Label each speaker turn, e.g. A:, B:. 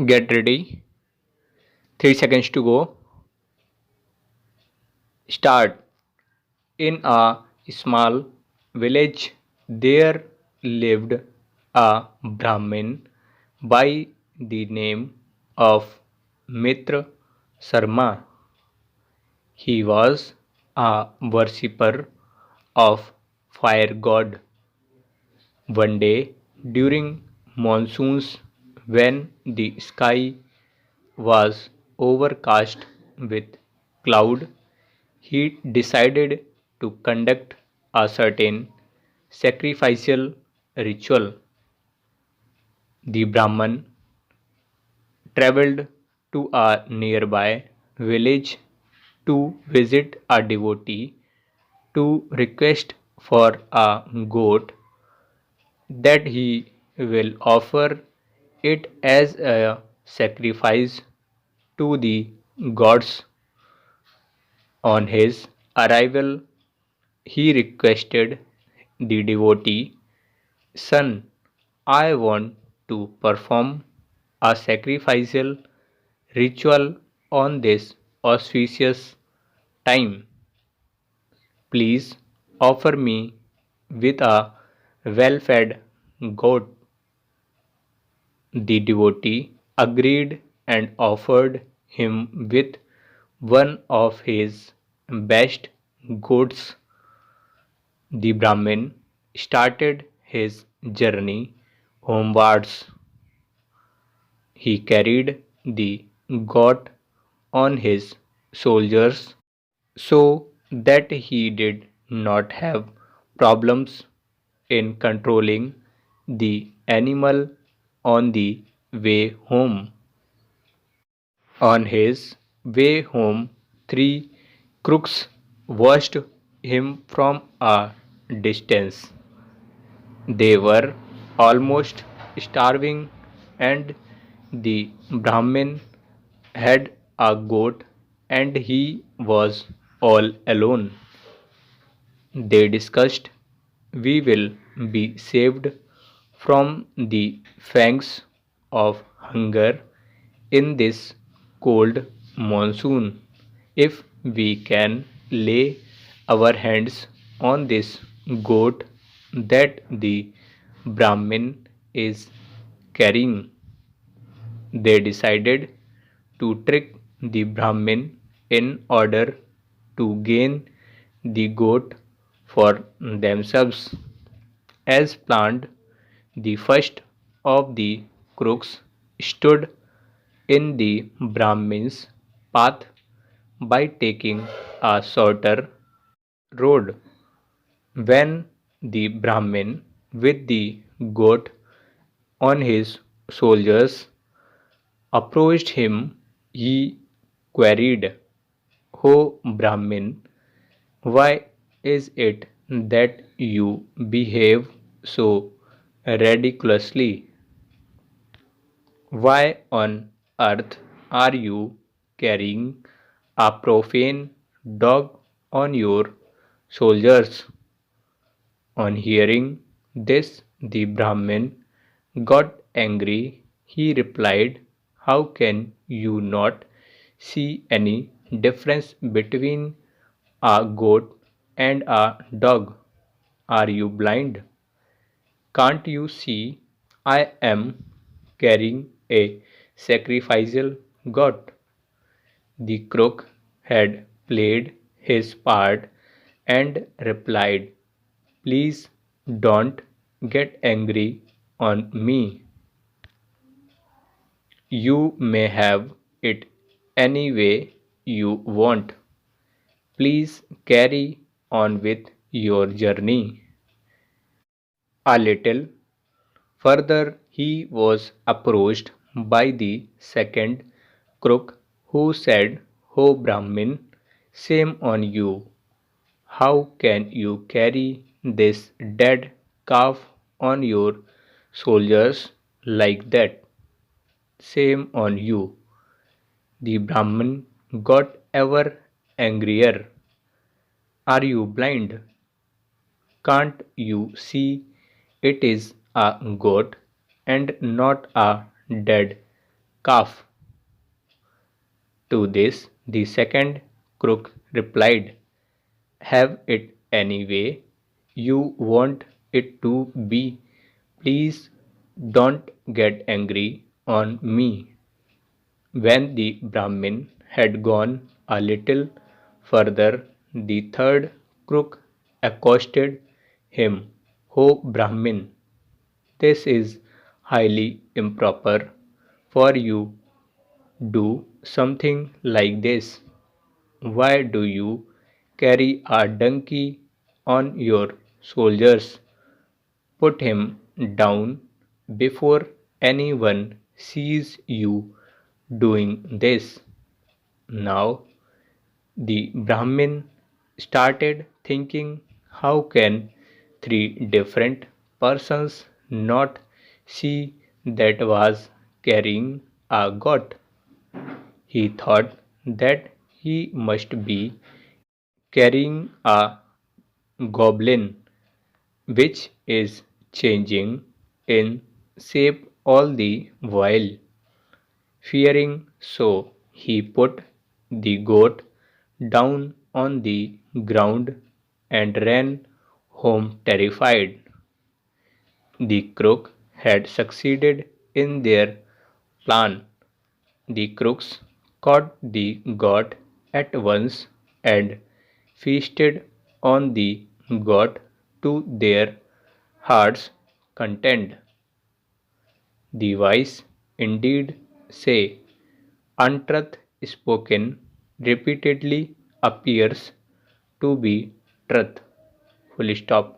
A: Get ready. 3 seconds to go. Start. In a small village, there lived a Brahmin by the name of Mitra Sarma. He was a worshipper of fire god. One day during monsoons, when the sky was overcast with cloud, he decided to conduct a certain sacrificial ritual. The Brahman traveled to a nearby village to visit a devotee to request for a goat that he will offer it as a sacrifice to the gods. On his arrival, he requested the devotee, "Son, I want to perform a sacrificial ritual on this auspicious time. Please offer me with a well fed goat." The devotee agreed and offered him with one of his best goats. The Brahmin started his journey homewards. He carried the goat on his shoulders so that he did not have problems in controlling the animal on the way home. On his way home, three crooks watched him from a distance. They were almost starving, and the Brahmin had a goat and he was all alone. They discussed, "We will be saved from the fangs of hunger in this cold monsoon if we can lay our hands on this goat that the Brahmin is carrying." They decided to trick the Brahmin in order to gain the goat for themselves. As planned, the first of the crooks stood in the Brahmin's path by taking a shorter road. When the Brahmin with the goat on his shoulders approached him, he queried, "O Brahmin, why is it that you behave so ridiculously? Why on earth are you carrying a profane dog on your shoulders?" On hearing this, the Brahmin got angry. He replied, "How can you not see any difference between a goat and a dog? Are you blind? Can't you see I am carrying a sacrificial goat?" The crook had played his part and replied, "Please don't get angry on me. You may have it any way you want. Please carry on with your journey." A little further he was approached by the second crook, who said, "O Brahmin, shame on you! How can you carry this dead calf on your shoulders like that? Shame on you!" The Brahmin got ever angrier. "Are you blind? Can't you see it is a goat and not a dead calf. To this, the second crook replied, have it any way you want it to be. Please don't get angry on me. When the Brahmin had gone a little further, the third crook accosted him. O Brahmin, this is highly improper for you do something like this. Why do you carry a donkey on your shoulders? Put him down before anyone sees you doing this. Now the Brahmin started thinking, how can three different persons not see that was carrying a goat? He thought that he must be carrying a goblin which is changing in shape all the while. Fearing so, he put the goat down on the ground and ran home terrified. The crook had succeeded in their plan. The crooks caught the goat at once and feasted on the goat to their heart's content. The wise indeed say, untruth spoken repeatedly appears to be truth. Full stop.